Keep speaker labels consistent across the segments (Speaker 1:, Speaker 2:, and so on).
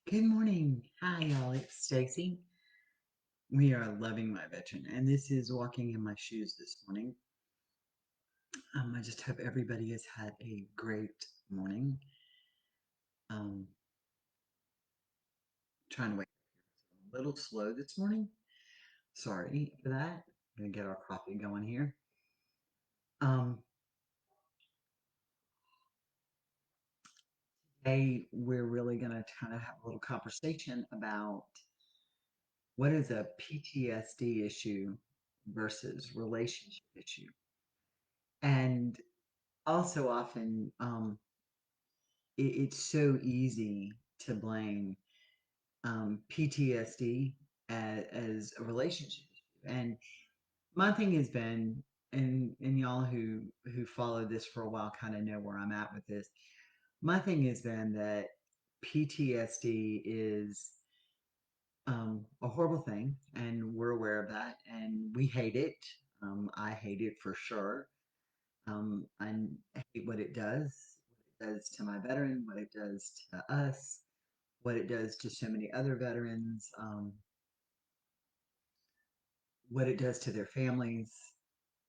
Speaker 1: Good morning. Hi, y'all. It's Stacy. We are loving my veteran, and this is walking in my shoes this morning. I just hope everybody has had a great morning. Um, Trying to wake up a little slow this morning. Sorry for that. I'm gonna get our coffee going here. Um, Today we're really gonna kind of have a little conversation about what is a PTSD issue versus relationship issue, and also often it's so easy to blame PTSD as a relationship issue. And my thing has been, and y'all who followed this for a while kind of know where I'm at with this. My thing has been that PTSD is a horrible thing, and we're aware of that, and we hate it. I hate it for sure. I hate what it does to my veteran, what it does to us, what it does to so many other veterans, what it does to their families.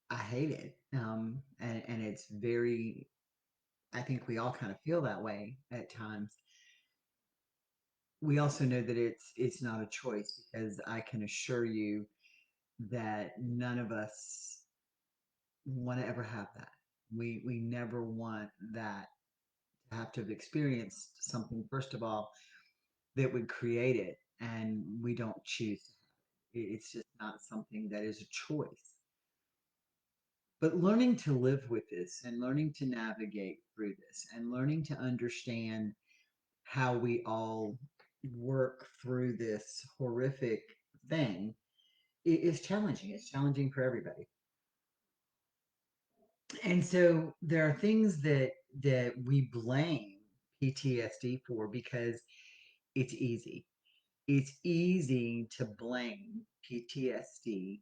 Speaker 1: I hate it. And it's very, I think we all kind of feel that way at times. We also know that it's not a choice because I can assure you that none of us want to ever have that. We never want that to have to have experienced something, first of all, that would create it, and we don't choose to have it. It's just not something that is a choice. But learning to live with this and learning to navigate through this and learning to understand how we all work through this horrific thing is challenging. It's challenging for everybody. And so there are things that we blame PTSD for because it's easy. It's easy to blame PTSD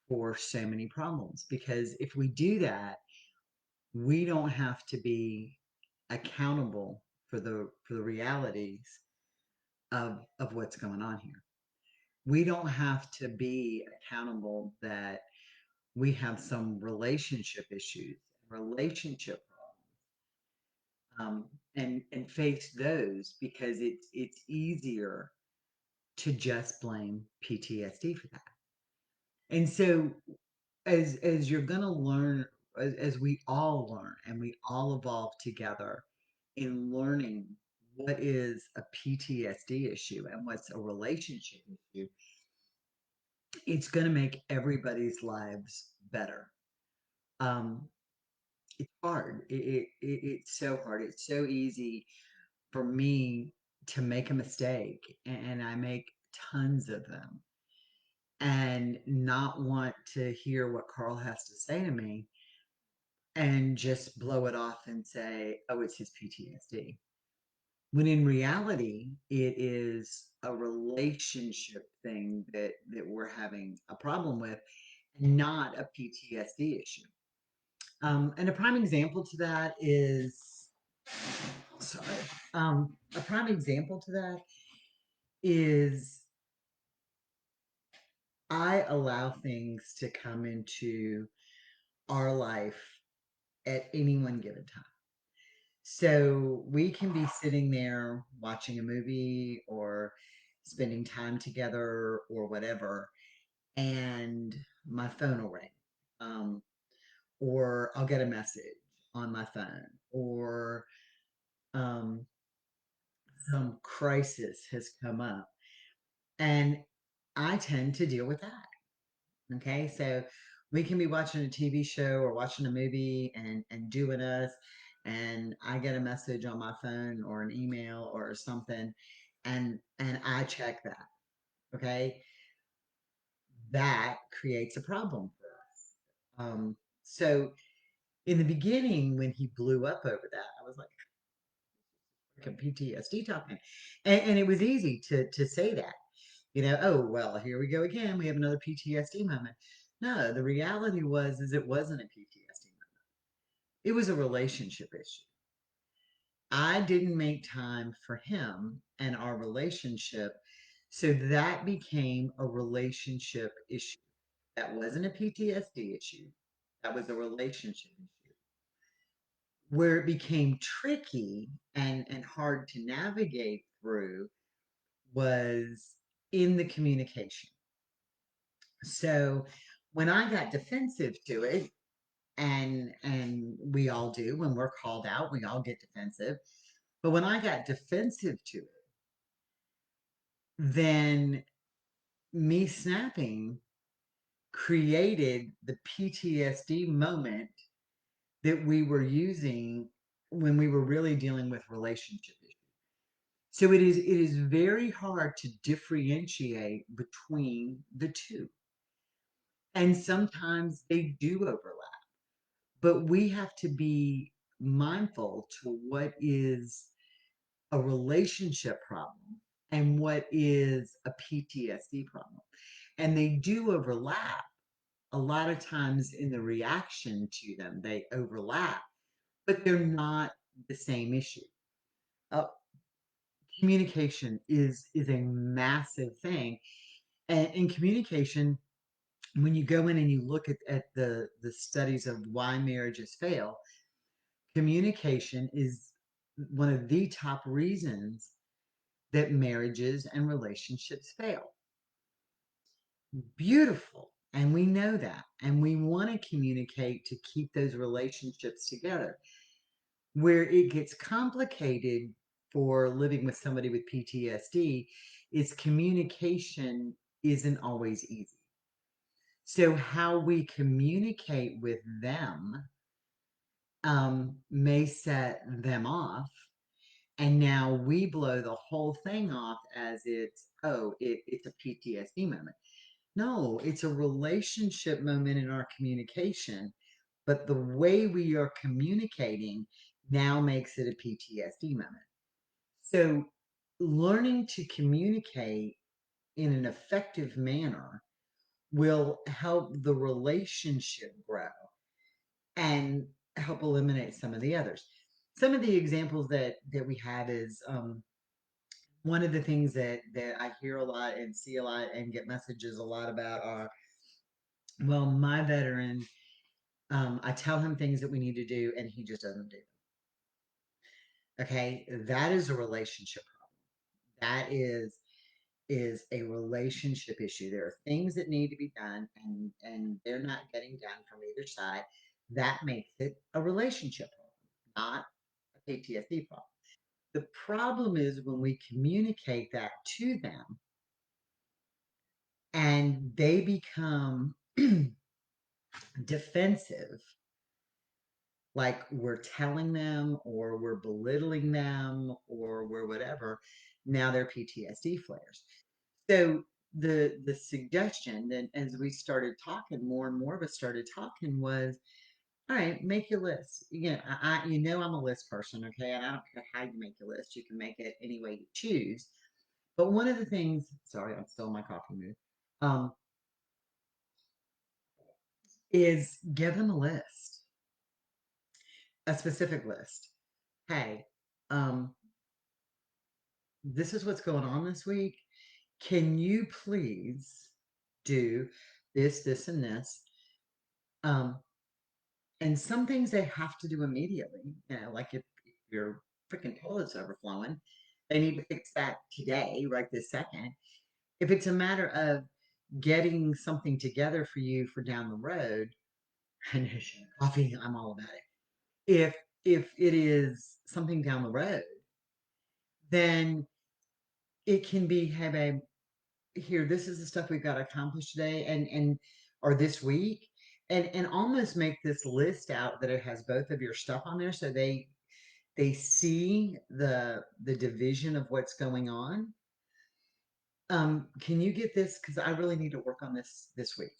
Speaker 1: for so many problems because if we do that, we don't have to be accountable for the realities of what's going on here. We don't have to be accountable that we have some relationship issues, relationship problems, and face those because it's easier to just blame PTSD for that. And so as you're going to learn, as we all learn and we all evolve together in learning what is a PTSD issue and what's a relationship issue, it's going to make everybody's lives better. um, it's hard. It's so hard. It's so easy for me to make a mistake, and I make tons of them, and not want to hear what Carl has to say to me and just blow it off and say, oh, it's his PTSD. When in reality, it is a relationship thing that we're having a problem with, and not a PTSD issue. And a prime example to that is, sorry, a prime example to that is I allow things to come into our life at any one given time. So we can be sitting there watching a movie or spending time together or whatever, and my phone will ring. Um, or I'll get a message on my phone, or um, some crisis has come up. And I tend to deal with that. Okay. So we can be watching a TV show or watching a movie and doing us. And I get a message on my phone or an email or something, and I check that. Okay. That creates a problem for us. So in the beginning, when he blew up over that, I was like, PTSD talking. And it was easy to say that, oh, well, here we go again. We have another PTSD moment. No, the reality is it wasn't a PTSD moment. It was a relationship issue. I didn't make time for him and our relationship. So that became a relationship issue. That wasn't a PTSD issue. That was a relationship issue. Where it became tricky and hard to navigate through was in the communication. So when I got defensive to it, and we all do when we're called out, we all get defensive. But when I got defensive to it, then me snapping created the PTSD moment that we were using when we were really dealing with relationship issues. So it is very hard to differentiate between the two. And sometimes they do overlap, but we have to be mindful to what is a relationship problem and what is a PTSD problem. And they do overlap a lot of times in the reaction to them, they overlap, but they're not the same issue. Uh, Communication is a massive thing, and in communication, when you go in and you look at the studies of why marriages fail, communication is one of the top reasons that marriages and relationships fail. Beautiful. And we know that. And we want to communicate to keep those relationships together. Where it gets complicated for living with somebody with PTSD is communication isn't always easy. So, how we communicate with them may set them off. And now we blow the whole thing off as it's a PTSD moment. No, it's a relationship moment in our communication, but the way we are communicating now makes it a PTSD moment. So, learning to communicate in an effective manner will help the relationship grow and help eliminate some of the others. Some of the examples that we have is one of the things that I hear a lot and see a lot and get messages a lot about are, well, my veteran, I tell him things that we need to do and he just doesn't do them. Okay, that is a relationship problem. That is a relationship issue. There are things that need to be done and they're not getting done from either side. That makes it a relationship problem, not a PTSD problem. The problem is when we communicate that to them and they become defensive, like we're telling them or we're belittling them or we're whatever, now they're PTSD flares. So the suggestion that as we started talking, more and more of us started talking was, all right, make your list. I'm a list person, okay, and I don't care how you make your list. You can make it any way you choose. But one of the things, sorry, I'm still in my coffee mood, um, is give them a list, a specific list. Hey, um, this is what's going on this week. Can you please do this, and this? Um, and some things they have to do immediately. Like if your freaking toilet's overflowing, they need to fix that today, right this second. If it's a matter of getting something together for you for down the road, I know coffee, I'm all about it. If it is something down the road, then it can be, hey babe, here, this is the stuff we've got to accomplish today and or this week. And almost make this list out that it has both of your stuff on there so they see the division of what's going on. Can you get this? Because I really need to work on this week,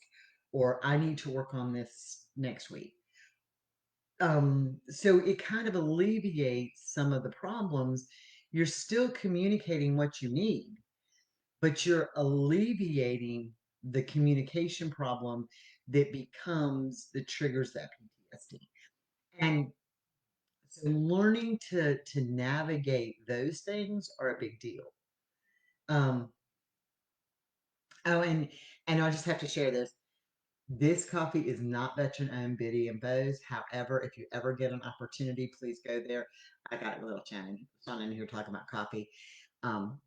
Speaker 1: or I need to work on this next week. So it kind of alleviates some of the problems. You're still communicating what you need, but you're alleviating the communication problem that becomes the triggers that PTSD. And So learning to navigate those things are a big deal. Um, oh, and I just have to share this. This coffee is not veteran owned, Biddy and Bose. However, if you ever get an opportunity, please go there. I got a little Shannon in here talking about coffee. Um,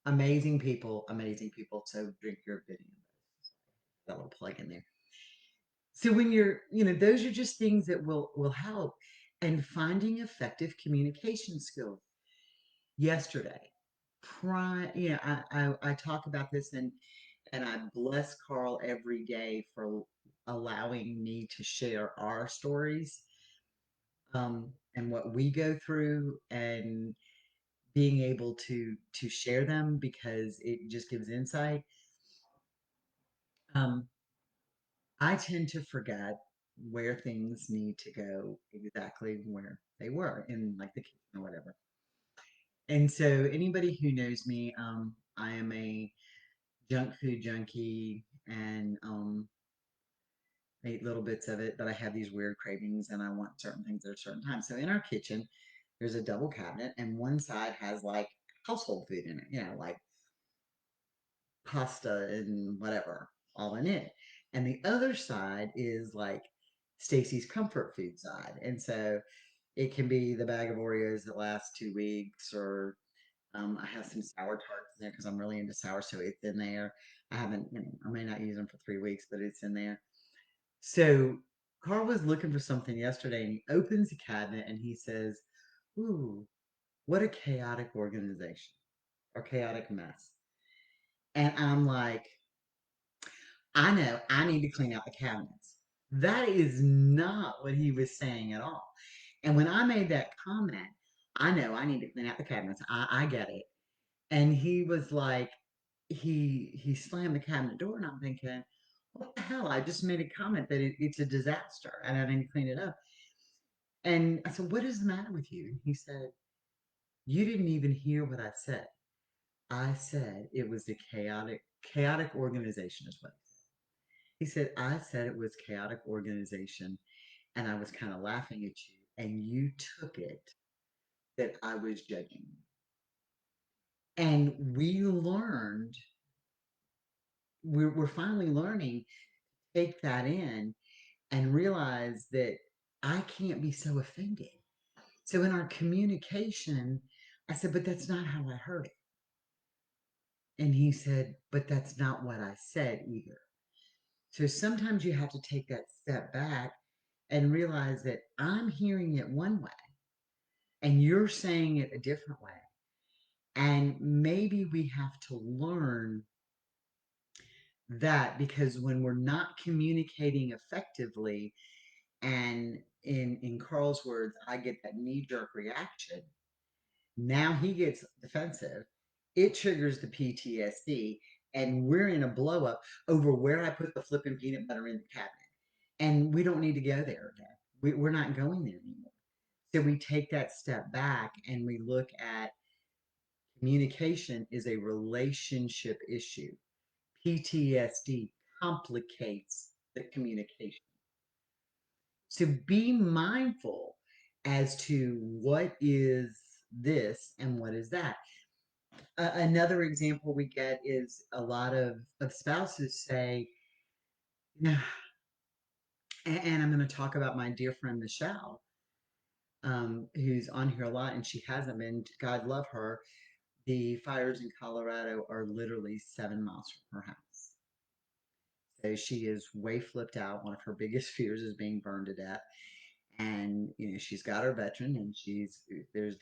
Speaker 1: amazing people, amazing people. So drink your Biddy and Bose. That little plug in there. So when you're, those are just things that will help. And finding effective communication skills. Yesterday, I talk about this and I bless Carl every day for allowing me to share our stories, and what we go through, and being able to share them because it just gives insight. Um, I tend to forget where things need to go exactly where they were in like the kitchen or whatever. And so anybody who knows me, I am a junk food junkie, and I eat little bits of it, but I have these weird cravings and I want certain things at a certain time. So in our kitchen, there's a double cabinet, and one side has like household food in it, like pasta and whatever, all in it. And the other side is like Stacy's comfort food side. And so it can be the bag of Oreos that lasts 2 weeks, or I have some sour tarts in there because I'm really into sour, so it's in there. I haven't, I may not use them for 3 weeks, but it's in there. So Carl was looking for something yesterday, and he opens the cabinet and he says, "Ooh, what a chaotic organization or chaotic mess." And I'm like, I know I need to clean out the cabinets. That is not what he was saying at all. And when I made that comment, I know I need to clean out the cabinets. I get it. And he was like, he slammed the cabinet door, and I'm thinking, what the hell? I just made a comment that it's a disaster and I didn't clean it up. And I said, what is the matter with you? And he said, you didn't even hear what I said. I said it was a chaotic organization is what he said. I said it was chaotic organization, and I was kind of laughing at you, and you took it that I was judging you. And we're finally learning to take that in and realize that I can't be so offended. So in our communication, I said, but that's not how I heard it. And he said, but that's not what I said either. So sometimes you have to take that step back and realize that I'm hearing it one way and you're saying it a different way. And maybe we have to learn that, because when we're not communicating effectively, and in Carl's words, I get that knee jerk reaction. Now he gets defensive. It triggers the PTSD, and we're in a blow up over where I put the flipping peanut butter in the cabinet. And we don't need to go there again. We're not going there anymore. So we take that step back and we look at communication is a relationship issue. PTSD complicates the communication. So be mindful as to what is this and what is that. Another example we get is a lot of spouses say, yeah, and I'm going to talk about my dear friend Michelle, who's on here a lot, and she hasn't been. God love her. The fires in Colorado are literally 7 miles from her house. So she is way flipped out. One of her biggest fears is being burned to death. And she's got her veteran, and there's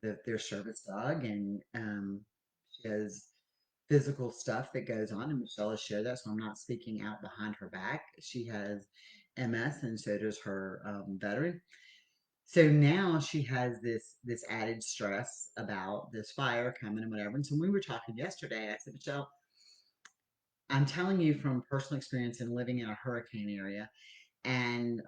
Speaker 1: their service dog, and she has physical stuff that goes on, and Michelle has shared that, so I'm not speaking out behind her back. She has MS, and so does her veteran. So now she has this added stress about this fire coming and whatever. And so when we were talking yesterday, I said, Michelle, I'm telling you from personal experience in living in a hurricane area, and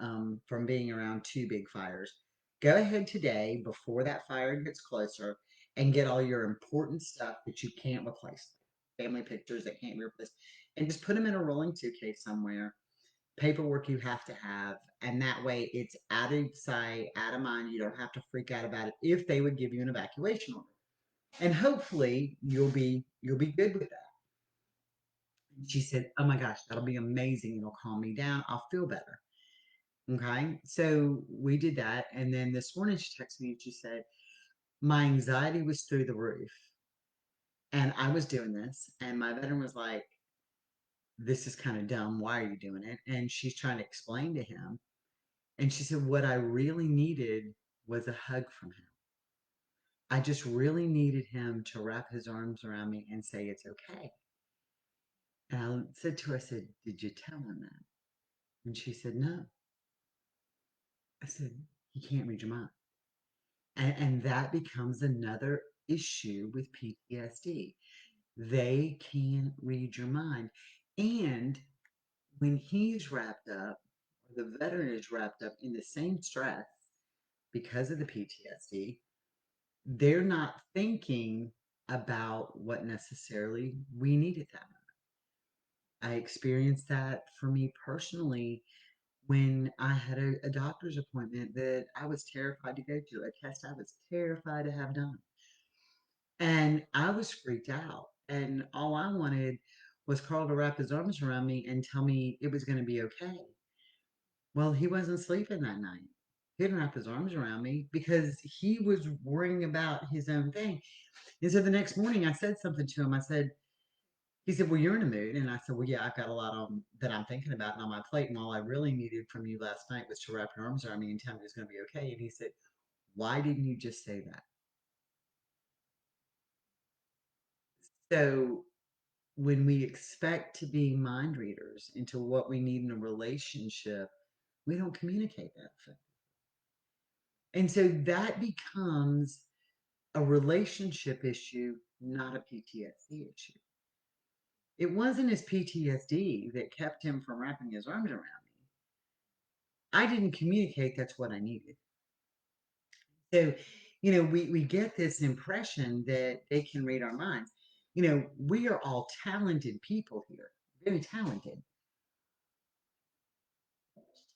Speaker 1: from being around two big fires. Go ahead today before that fire gets closer and get all your important stuff that you can't replace, family pictures that can't be replaced, and just put them in a rolling suitcase somewhere. paperwork you have to have, and that way it's out of sight, out of mind. You don't have to freak out about it if they would give you an evacuation order. And hopefully you'll be good with that. And she said, "Oh my gosh, that'll be amazing. It'll calm me down. I'll feel better." Okay. So we did that. And then this morning she texted me and she said, my anxiety was through the roof. And I was doing this. And my veteran was like, this is kind of dumb. Why are you doing it? And she's trying to explain to him. And she said, what I really needed was a hug from him. I just really needed him to wrap his arms around me and say, it's okay. And I said to her, I said, did you tell him that? And she said, no. I said, he can't read your mind. And that becomes another issue with PTSD. They can't read your mind. And when he's wrapped up, or the veteran is wrapped up in the same stress because of the PTSD, they're not thinking about what necessarily we need at that moment. I experienced that for me personally when I had a doctor's appointment that I was terrified to go to, a test I was terrified to have done. And I was freaked out. And all I wanted was Carl to wrap his arms around me and tell me it was going to be okay. Well, he wasn't sleeping that night. He didn't wrap his arms around me because he was worrying about his own thing. And so the next morning I said something to him. I said, he said, well, you're in a mood. And I said, well, yeah, I've got a lot on that I'm thinking about and on my plate. And all I really needed from you last night was to wrap your arms around me and tell me it was going to be okay. And he said, why didn't you just say that? So when we expect to be mind readers into what we need in a relationship, we don't communicate that effectively. And so that becomes a relationship issue, not a PTSD issue. It wasn't his PTSD that kept him from wrapping his arms around me. I didn't communicate that's what I needed. So, we get this impression that they can read our minds. We are all talented people here, very talented.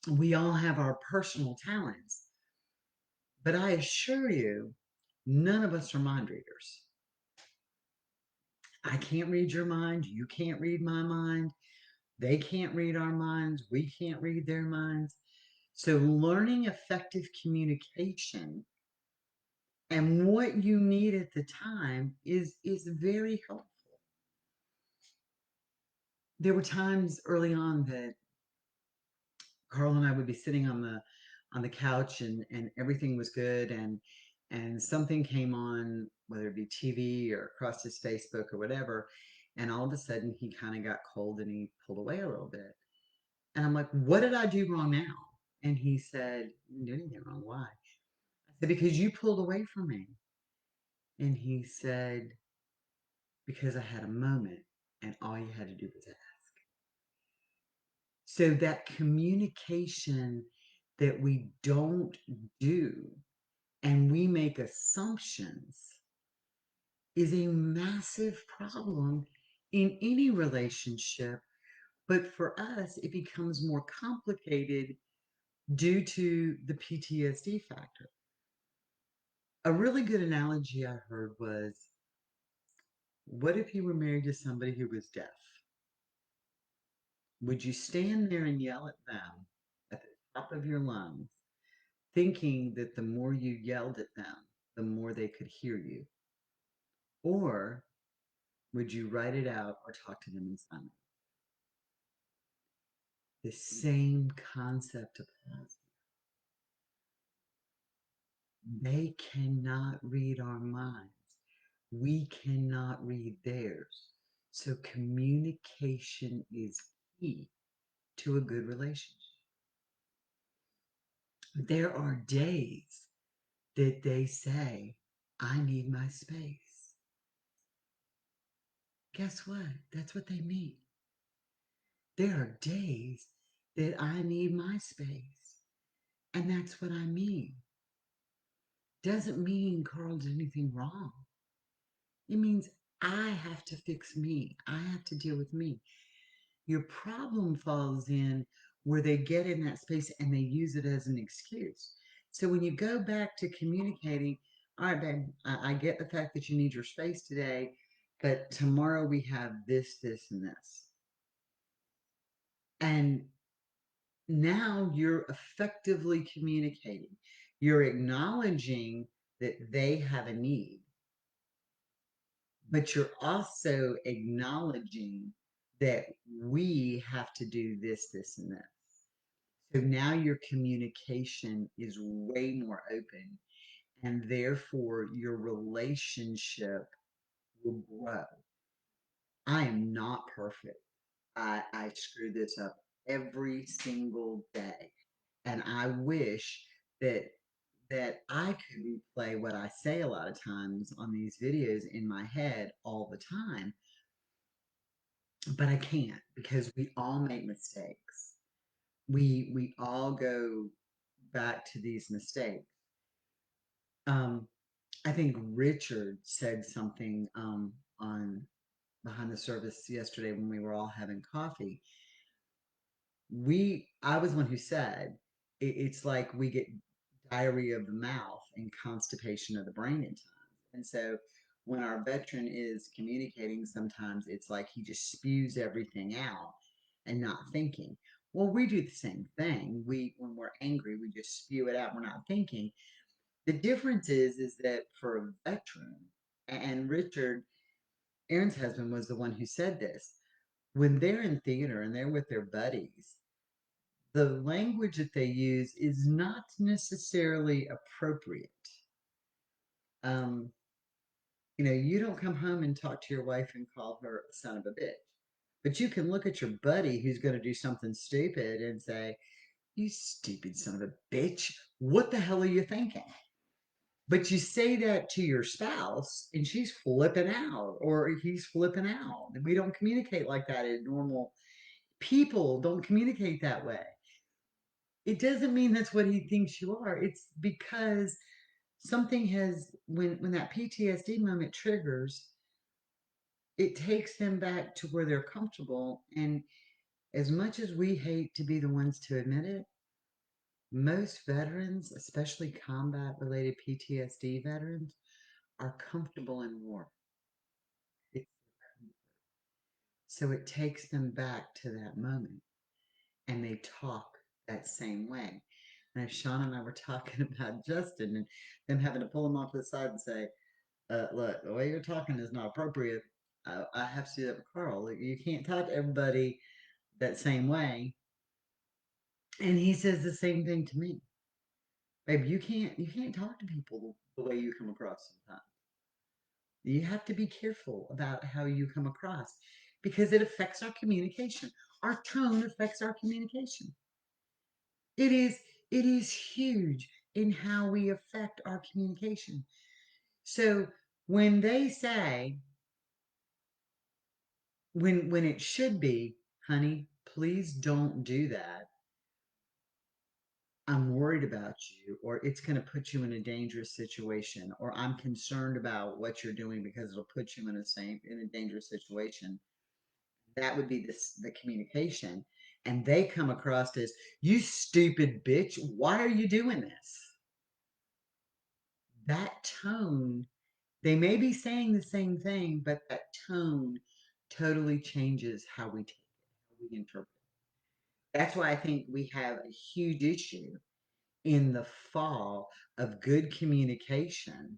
Speaker 1: We all have our personal talents. But I assure you, none of us are mind readers. I can't read your mind. You can't read my mind. They can't read our minds. We can't read their minds. So, learning effective communication and what you need at the time is very helpful. There were times early on that Carl and I would be sitting on the couch and everything was good and something came on, whether it be TV or across his Facebook or whatever, and all of a sudden he kind of got cold and he pulled away a little bit. And I'm like, what did I do wrong now? And he said, you didn't do anything wrong. Why? I said, because you pulled away from me. And he said, because I had a moment and all you had to do was ask. So that communication that we don't do and we make assumptions is a massive problem in any relationship. But for us, it becomes more complicated due to the PTSD factor. A really good analogy I heard was, what if you were married to somebody who was deaf? Would you stand there and yell at them at the top of your lungs, thinking that the more you yelled at them, the more they could hear you? Or would you write it out or talk to them in silence? The same concept applies. They cannot read our minds. We cannot read theirs. So communication is key to a good relationship. There are days that they say, I need my space. Guess what? That's what they mean. There are days that I need my space. And that's what I mean. Doesn't mean Carl did anything wrong. It means I have to fix me. I have to deal with me. Your problem falls in where they get in that space and they use it as an excuse. So when you go back to communicating, all right, babe, I get the fact that you need your space today, but tomorrow we have this, this, and this. And now you're effectively communicating. You're acknowledging that they have a need, but you're also acknowledging that we have to do this, this, and this. So now your communication is way more open, and therefore your relationship will grow. I am not perfect. I screw this up every single day. And I wish that I could replay what I say a lot of times on these videos in my head all the time, but I can't because we all make mistakes. We all go back to these mistakes. Um, I think Richard said something on behind the service yesterday when we were all having coffee. I was one who said it's like we get diarrhea of the mouth and constipation of the brain at times. And so when our veteran is communicating, sometimes it's like he just spews everything out and not thinking. Well, we do the same thing. When we're angry, we just spew it out. We're not thinking. The difference is that for a veteran, and Richard, Aaron's husband, was the one who said this, when they're in theater and they're with their buddies, the language that they use is not necessarily appropriate. Um, you don't come home and talk to your wife and call her a son of a bitch. But you can look at your buddy who's going to do something stupid and say, "You stupid son of a bitch. What the hell are you thinking?" But you say that to your spouse and she's flipping out or he's flipping out. We don't communicate like that in normal people don't communicate that way. It doesn't mean that's what he thinks you are. It's because something has when that PTSD moment triggers, it takes them back to where they're comfortable. And as much as we hate to be the ones to admit it, most veterans, especially combat related PTSD veterans, are comfortable in war. It's So it takes them back to that moment and they talk that same way. And if Sean and I were talking about Justin and them having to pull him off to the side and say, look, the way you're talking is not appropriate. I have to do that with Carl. You can't talk to everybody that same way. And he says the same thing to me. Babe, you can't talk to people the way you come across sometimes. You have to be careful about how you come across because it affects our communication. Our tone affects our communication. It is it is huge in how we affect our communication. So when they say when it should be, honey, please don't do that. I'm worried about you, or it's going to put you in a dangerous situation, or I'm concerned about what you're doing because it'll put you in a dangerous situation. That would be the communication. And they come across as, you stupid bitch, why are you doing this? That tone, they may be saying the same thing, but that tone totally changes how we take it, how we interpret it. That's why I think we have a huge issue in the fall of good communication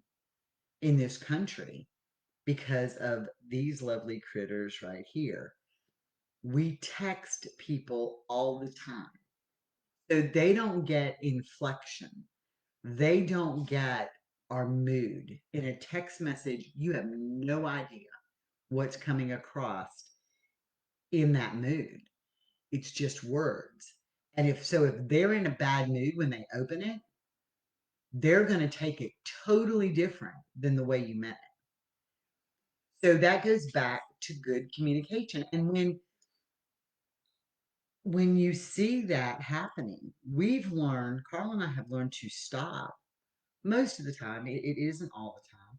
Speaker 1: in this country because of these lovely critters right here. We text people all the time. So they don't get inflection. They don't get our mood. In a text message, you have no idea what's coming across in that mood. It's just words. And if they're in a bad mood when they open it, they're going to take it totally different than the way you meant it. So that goes back to good communication. And when you see that happening, Carl and I have learned to stop most of the time. It isn't all the time,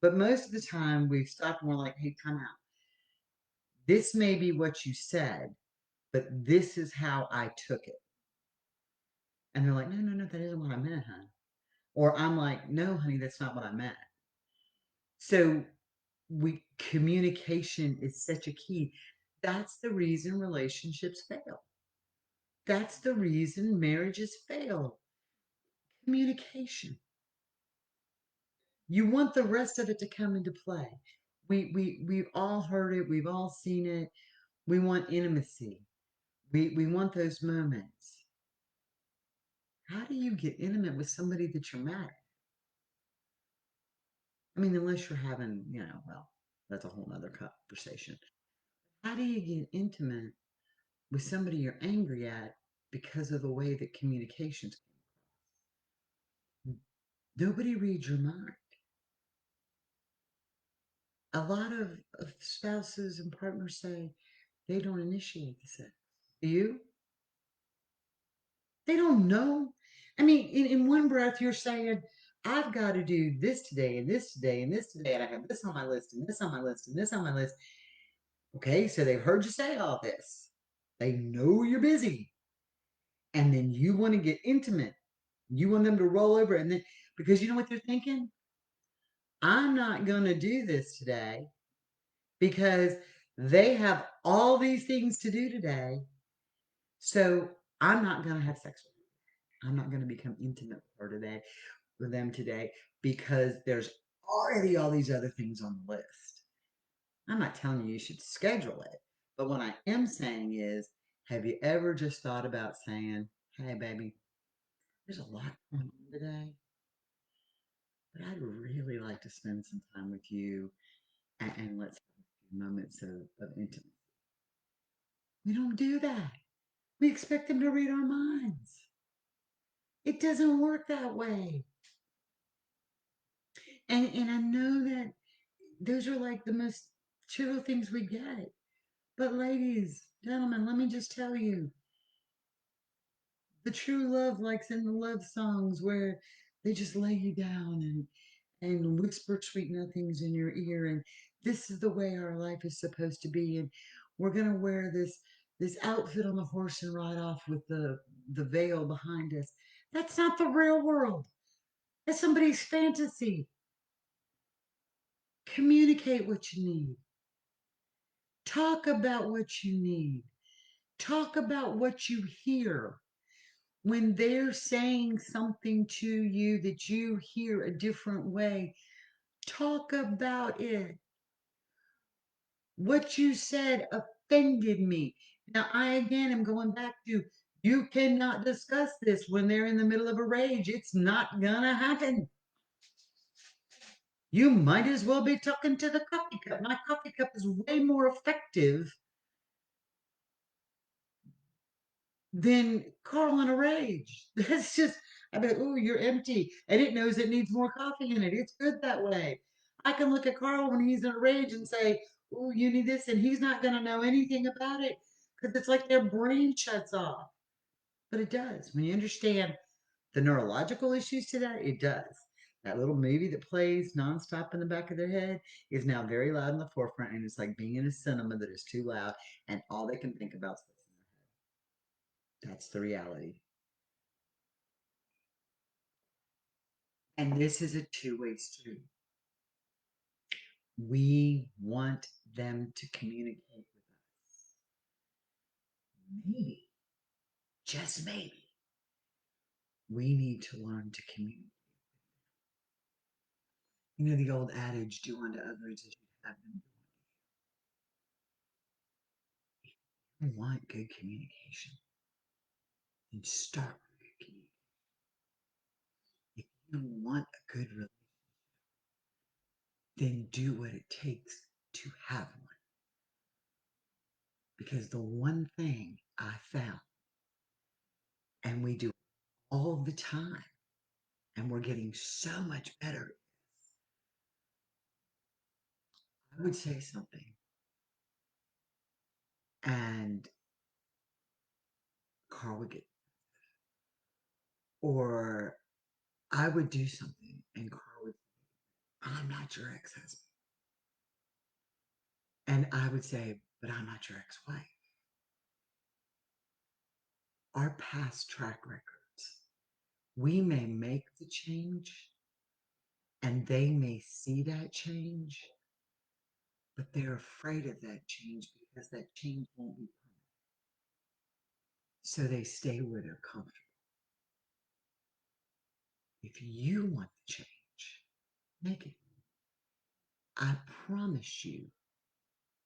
Speaker 1: but most of the time we've stopped and we're like, hey, time out. This may be what you said, but this is how I took it. And they're like, no, no, no, that isn't what I meant, honey. Or I'm like, no, honey, that's not what I meant. So communication is such a key. That's the reason relationships fail. That's the reason marriages fail. Communication. You want the rest of it to come into play. We've all heard it, we've all seen it. We want intimacy. We want those moments. How do you get intimate with somebody that you're mad at? I mean, unless you're having, well, that's a whole nother conversation. How do you get intimate with somebody you're angry at because of the way that communications came across? Nobody reads your mind. A lot of spouses and partners say they don't initiate the sex. Do you? They don't know. I mean, in one breath, you're saying, I've got to do this today, and this today, and this today, and I have this on my list, and this on my list, and this on my list. Okay, so they've heard you say all this. They know you're busy. And then you want to get intimate. You want them to roll over, and then because you know what they're thinking? I'm not going to do this today because they have all these things to do today. So I'm not going to have sex with her. I'm not going to become intimate with them today because there's already all these other things on the list. I'm not telling you should schedule it, but what I am saying is, have you ever just thought about saying, hey, baby, there's a lot going on today, but I'd really like to spend some time with you and let's have a few moments of intimacy. We don't do that. We expect them to read our minds. It doesn't work that way. And I know that those are like the most trivial things we get. But ladies, gentlemen, let me just tell you, the true love, like in the love songs where they just lay you down and whisper sweet nothings in your ear, and this is the way our life is supposed to be, and we're gonna wear this outfit on the horse and ride off with the veil behind us. That's not the real world. That's somebody's fantasy. Communicate what you need. Talk about what you need. Talk about what you hear. When they're saying something to you that you hear a different way, talk about it. What you said offended me. Now, I again am going back to you cannot discuss this when they're in the middle of a rage. It's not gonna happen. You might as well be talking to the coffee cup. My coffee cup is way more effective than Carl in a rage. That's just, I mean, oh, you're empty. And it knows it needs more coffee in it. It's good that way. I can look at Carl when he's in a rage and say, oh, you need this. And he's not going to know anything about it because it's like their brain shuts off. But it does. When you understand the neurological issues to that, it does. That little movie that plays nonstop in the back of their head is now very loud in the forefront. And it's like being in a cinema that is too loud. And all they can think about is what's in their head. That's the reality. And this is a two-way street. We want them to communicate with us. Maybe, just maybe, we need to learn to communicate. You know the old adage, do unto others as you have them do unto you. If you want good communication, then start with good communication. If you want a good relationship, then do what it takes to have one. Because the one thing I found, and we do all the time, and we're getting so much better. I would say something, and Carl would get, or I would do something, and Carl would say, I'm not your ex husband. And I would say, but I'm not your ex wife. our past track records. We may make the change and they may see that change, but they're afraid of that change because that change won't be permanent. So they stay where they're comfortable. If you want the change, make it. I promise you,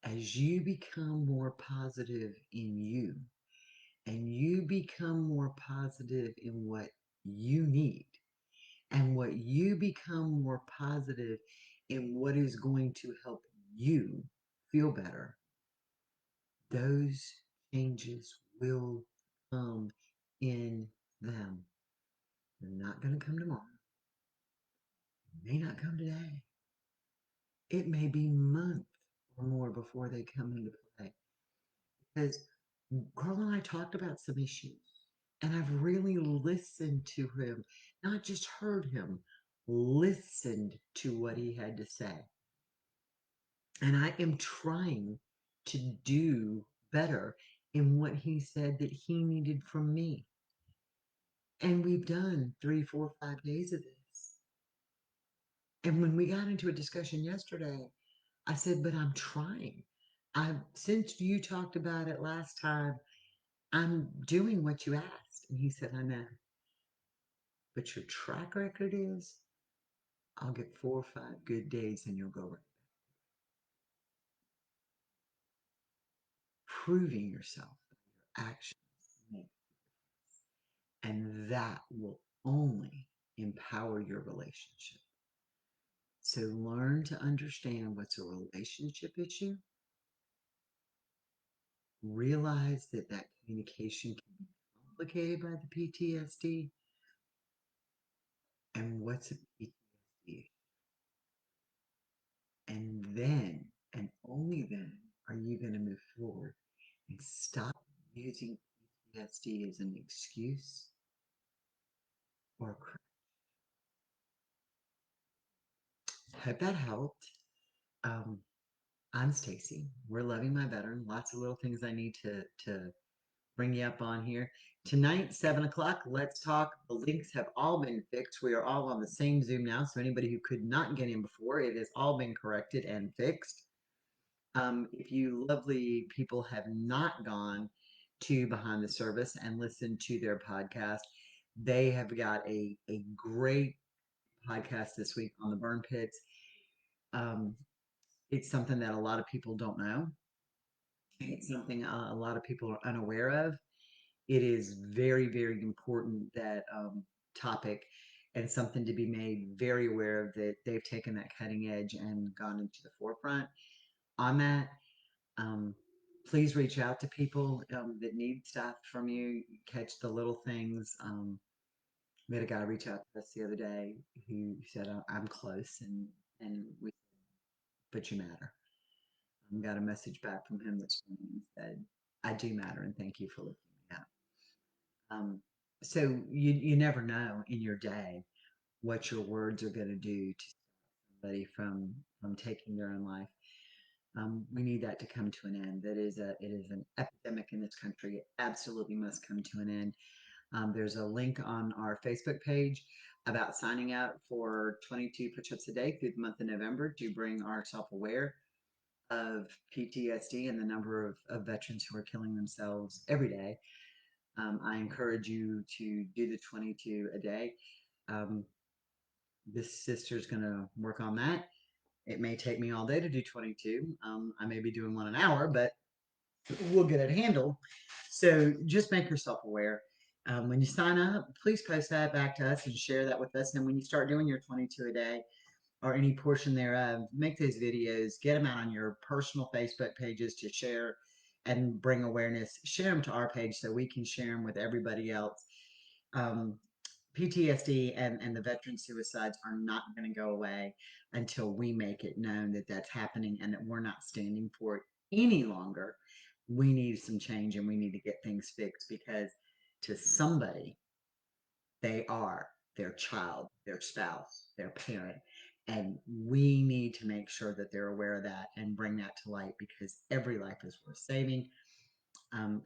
Speaker 1: as you become more positive in you and you become more positive in what you need, and what you become more positive in what is going to help you feel better, those changes will come in them. They're not going to come tomorrow. They may not come today. It may be months or more before they come into play. Because Carl and I talked about some issues, and I've really listened to him, not just heard him, listened to what he had to say. And I am trying to do better in what he said that he needed from me. And we've done 3, 4, 5 days of this. And when we got into a discussion yesterday, I said, but I'm trying. Since you talked about it last time, I'm doing what you asked. And he said, I know. But your track record is I'll get 4 or 5 good days and you'll go right back. Proving yourself by your actions make, and that will only empower your relationship. So learn to understand what's a relationship issue. Realize that that communication can be complicated by the PTSD, and what's a PTSD. And then, and only then, are you going to move forward and stop using PTSD as an excuse or a crutch. Hope that helped. Um, I'm Stacy. We're Loving My Veteran. Lots of little things I need to bring you up on here. Tonight, 7 o'clock, let's talk. The links have all been fixed. We are all on the same Zoom now. So anybody who could not get in before, it has all been corrected and fixed. If you lovely people have not gone to Behind the Service and listened to their podcast, they have got a great podcast this week on the burn pits. Um, it's something that a lot of people don't know. It's something a lot of people are unaware of. It is very, very important that topic, and something to be made very aware of, that they've taken that cutting edge and gone into the forefront on that. Um, please reach out to people that need stuff from you. Catch the little things. We had a guy reach out to us the other day who said, "I'm close," and we said, "But you matter." Got a message back from him this morning and said, "I do matter, and thank you for lifting me up." Um, so you never know in your day what your words are going to do to somebody from taking their own life. We need that to come to an end. It is an epidemic in this country. It absolutely must come to an end. There's a link on our Facebook page about signing up for 22 push-ups a day through the month of November to bring our self-aware of PTSD and the number of veterans who are killing themselves every day. I encourage you to do the 22 a day. Um, this sister's going to work on that. It may take me all day to do 22. I may be doing one an hour, but we'll get it handled. So just make yourself aware. When you sign up, please post that back to us and share that with us. And when you start doing your 22 a day or any portion thereof, make those videos, get them out on your personal Facebook pages to share and bring awareness. Share them to our page so we can share them with everybody else. Um, PTSD and the veteran suicides are not going to go away until we make it known that that's happening and that we're not standing for it any longer. We need some change and we need to get things fixed, because to somebody, they are their child, their spouse, their parent. And we need to make sure that they're aware of that and bring that to light, because every life is worth saving.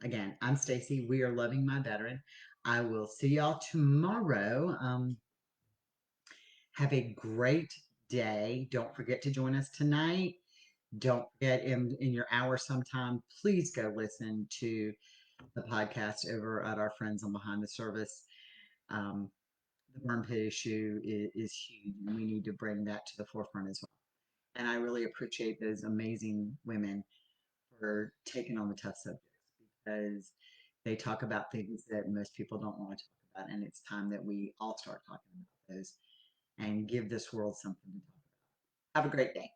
Speaker 1: Again, I'm Stacy. We are Loving My Veteran. I will see y'all tomorrow. Have a great day. Don't forget to join us tonight. Don't forget in your hour sometime, please go listen to the podcast over at our friends on Behind the Service. Um, the burn pit issue is huge, and we need to bring that to the forefront as well. And I really appreciate those amazing women for taking on the tough subjects because they talk about things that most people don't want to talk about. And it's time that we all start talking about those and give this world something to talk about. Have a great day.